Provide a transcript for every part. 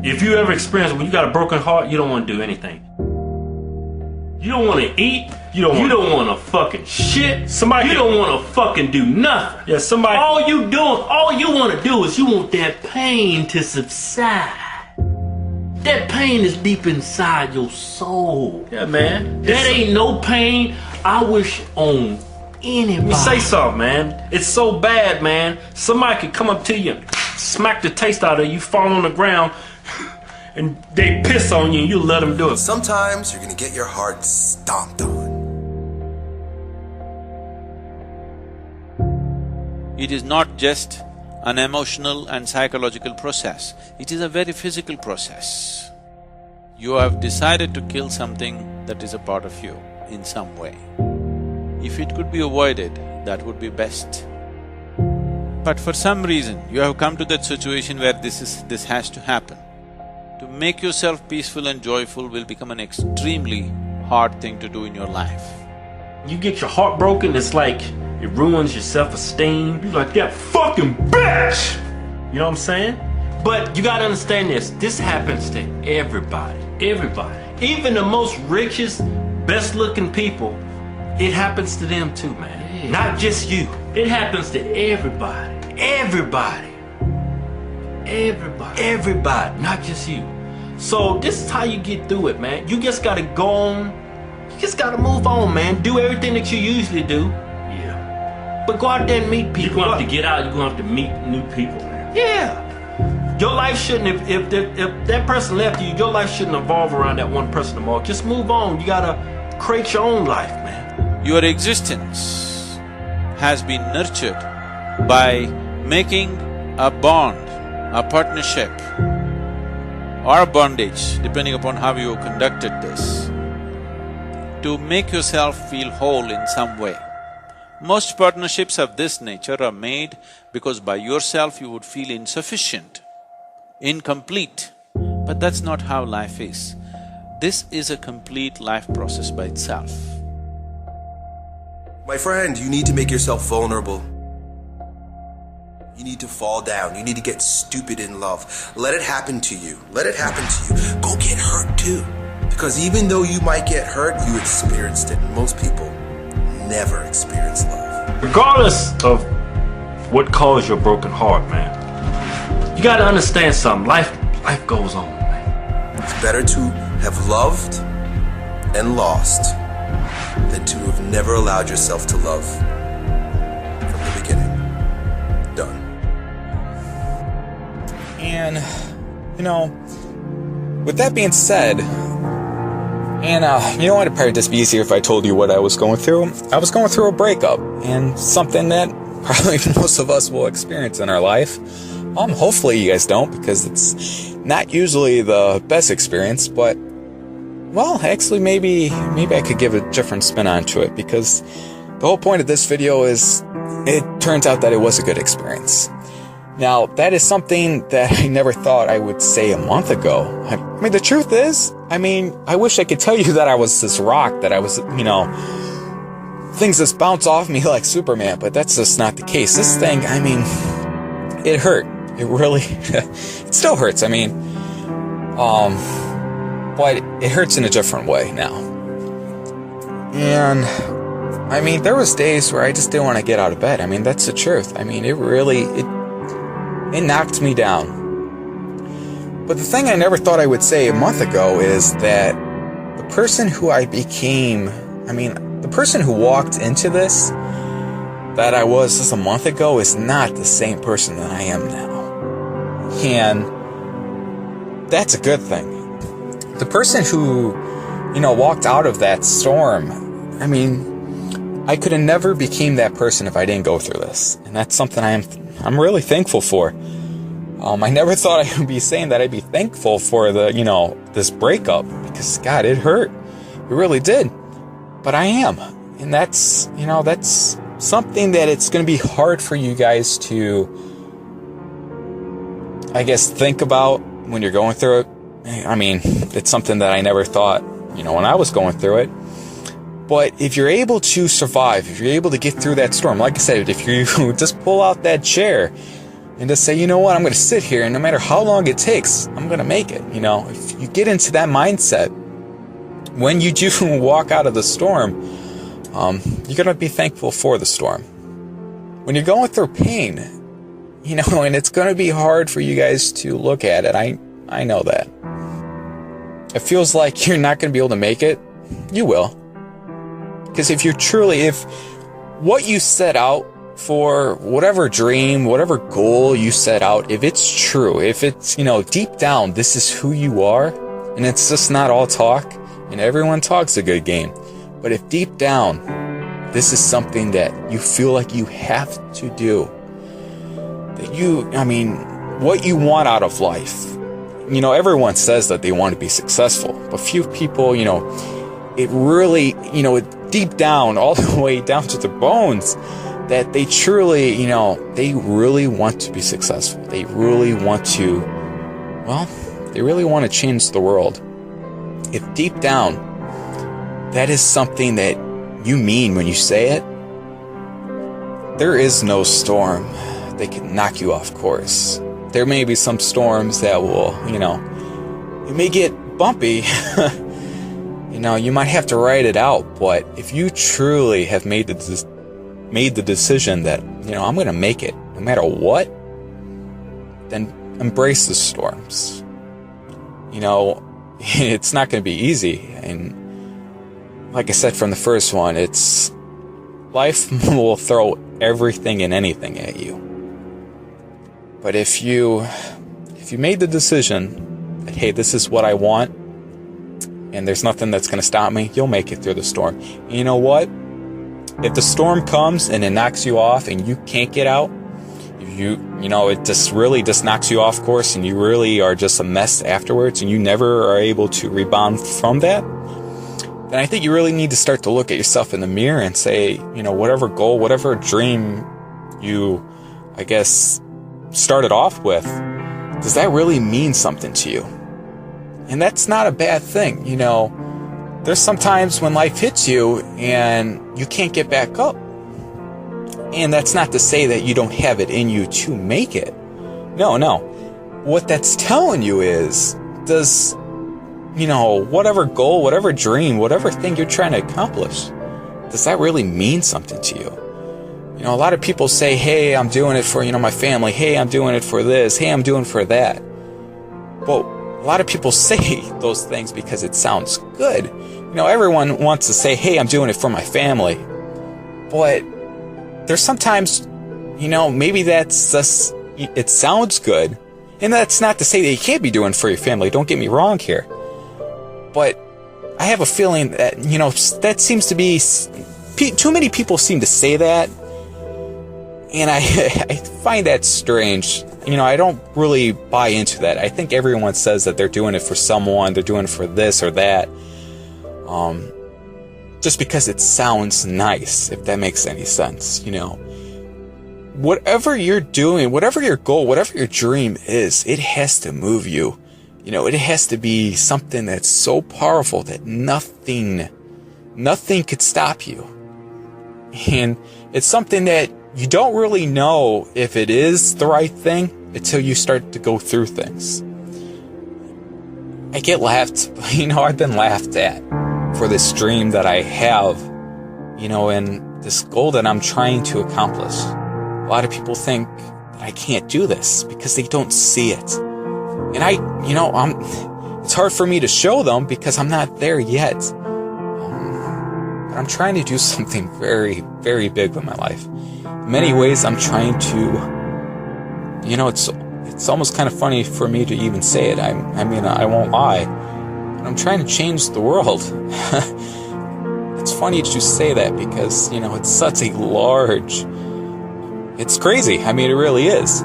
If you ever experience when you got a broken heart, you don't want to do anything. You don't want to eat. You don't want to fucking shit. You don't want to fucking do nothing. Yeah, somebody. All you want to do is you want that pain to subside. That pain is deep inside your soul. Yeah, man. That ain't no pain I wish on anybody. Let me say something, man. It's so bad, man. Somebody could come up to you and smack the taste out of you, fall on the ground, and they piss on you and you let them do it. Sometimes you're gonna get your heart stomped on. It is not just an emotional and psychological process. It is a very physical process. You have decided to kill something that is a part of you in some way. If it could be avoided, that would be best. But for some reason, you have come to that situation where this has to happen. To make yourself peaceful and joyful will become an extremely hard thing to do in your life. You get your heart broken, it's like it ruins your self-esteem. You're like, that fucking bitch! You know what I'm saying? But you gotta understand this. This happens to everybody. Everybody. Even the most richest, best-looking people, it happens to them too, man. Yeah. Not just you. It happens to everybody. Everybody. Everybody. Everybody. Not just you. So this is how you get through it, man. You just gotta go on. You just gotta move on, man. Do everything that you usually do. Yeah. But go out there and meet people. You're gonna have to get out. You're gonna have to meet new people, man. Yeah. Your life shouldn't, if that person left you, your life shouldn't evolve around that one person anymore. Just move on. You gotta create your own life, man. Your existence has been nurtured by making a bond, a partnership, or a bondage, depending upon how you conducted this, to make yourself feel whole in some way. Most partnerships of this nature are made because by yourself you would feel insufficient, incomplete. But that's not how life is. This is a complete life process by itself. My friend, you need to make yourself vulnerable. You need to fall down. You need to get stupid in love. Let it happen to you. Let it happen to you. Go get hurt too. Because even though you might get hurt, you experienced it. Most people never experience love. Regardless of what caused your broken heart, man, you gotta understand something. Life goes on, man. It's better to have loved and lost than to have never allowed yourself to love from the beginning. Done. And, you know, with that being said, and you know what, it'd probably just be easier if I told you what I was going through. I was going through a breakup, and something that probably most of us will experience in our life. Hopefully you guys don't, because it's not usually the best experience, but, well, actually maybe I could give a different spin onto it, because the whole point of this video is, it turns out that it was a good experience. Now, that is something that I never thought I would say a month ago. I mean, the truth is, I wish I could tell you that I was this rock, that I was, you know, things just bounce off me like Superman, but that's just not the case. This thing, it hurt. It really, it still hurts, but it hurts in a different way now. And, there was days where I just didn't want to get out of bed. That's the truth. It really, it knocked me down. But the thing I never thought I would say a month ago is that the person who I became, the person who walked into this, that I was just a month ago, is not the same person that I am now. And that's a good thing. The person who, walked out of that storm, I could have never became that person if I didn't go through this. And that's something I'm really thankful for. I never thought I would be saying that I'd be thankful for this breakup, because God, it hurt. It really did. But I am. And that's something that it's going to be hard for you guys to, think about when you're going through it. It's something that I never thought, when I was going through it. But if you're able to survive, if you're able to get through that storm, like I said, if you just pull out that chair, And to say, you know what, I'm going to sit here, and no matter how long it takes, I'm going to make it. You know, if you get into that mindset, when you do walk out of the storm, you're going to be thankful for the storm. When you're going through pain, you know, and it's going to be hard for you guys to look at it. I know that. It feels like you're not going to be able to make it. You will. Because if what you set out for, whatever dream, whatever goal you set out, if it's true, if it's, you know, deep down, this is who you are, and it's just not all talk, and everyone talks a good game. But if deep down, this is something that you feel like you have to do, what you want out of life. You know, everyone says that they want to be successful, but few people, you know, it really, you know, deep down, all the way down to the bones, that they truly, you know, they really want to be successful. They really want to, they really want to change the world. If deep down, that is something that you mean when you say it, there is no storm that can knock you off course. There may be some storms that will, you know, it may get bumpy. You know, you might have to ride it out, but if you truly have made the decision that, you know, I'm going to make it no matter what, then embrace the storms. You know, it's not going to be easy. And like I said from the first one, life will throw everything and anything at you. But if you made the decision that, hey, this is what I want, and there's nothing that's going to stop me, you'll make it through the storm. And you know what? If the storm comes and it knocks you off and you can't get out, you know, it just knocks you off course and you really are just a mess afterwards and you never are able to rebound from that, then I think you really need to start to look at yourself in the mirror and say, you know, whatever goal, whatever dream you, I guess, started off with, does that really mean something to you? And that's not a bad thing. You know, there's sometimes when life hits you and you can't get back up. And that's not to say that you don't have it in you to make it. No. What that's telling you is, does, you know, whatever goal, whatever dream, whatever thing you're trying to accomplish, does that really mean something to you? You know, a lot of people say, hey, I'm doing it for, you know, my family. Hey, I'm doing it for this. Hey, I'm doing it for that. Well, a lot of people say those things because it sounds good. You know, everyone wants to say, hey, I'm doing it for my family. But there's sometimes, you know, maybe that's just, it sounds good. And that's not to say that you can't be doing it for your family. Don't get me wrong here. But I have a feeling that, you know, that seems to be, too many people seem to say that. And I find that strange. You know, I don't really buy into that. I think everyone says that they're doing it for someone, they're doing it for this or that. Just because it sounds nice, if that makes any sense, you know. Whatever you're doing, whatever your goal, whatever your dream is, it has to move you. You know, it has to be something that's so powerful that nothing could stop you. And it's something that you don't really know if it is the right thing until you start to go through things. I get laughed, you know, I've been laughed at for this dream that I have, you know, and this goal that I'm trying to accomplish. A lot of people think that I can't do this because they don't see it. And it's hard for me to show them because I'm not there yet. But I'm trying to do something very, very big with my life. In many ways, I'm trying to, you know, it's almost kind of funny for me to even say it. I won't lie. But I'm trying to change the world. It's funny to say that because, you know, it's such a large, it's crazy. I mean, it really is.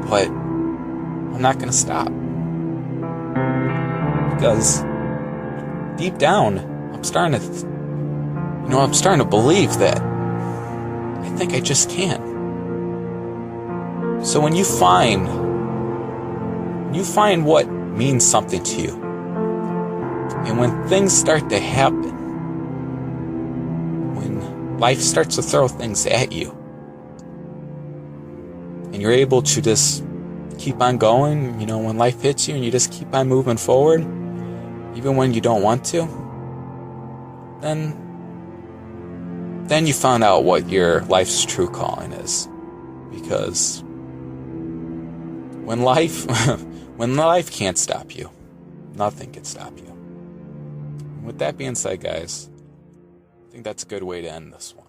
But I'm not going to stop. Because deep down, I'm starting to believe that I think I just can. So when you find what means something to you, and when things start to happen, when life starts to throw things at you, and and you're able to just keep on going, when life hits you and you just keep on moving forward, even when you don't want to, then you found out what your life's true calling is. Because when life can't stop you, nothing can stop you. And with that being said, guys, I think that's a good way to end this one.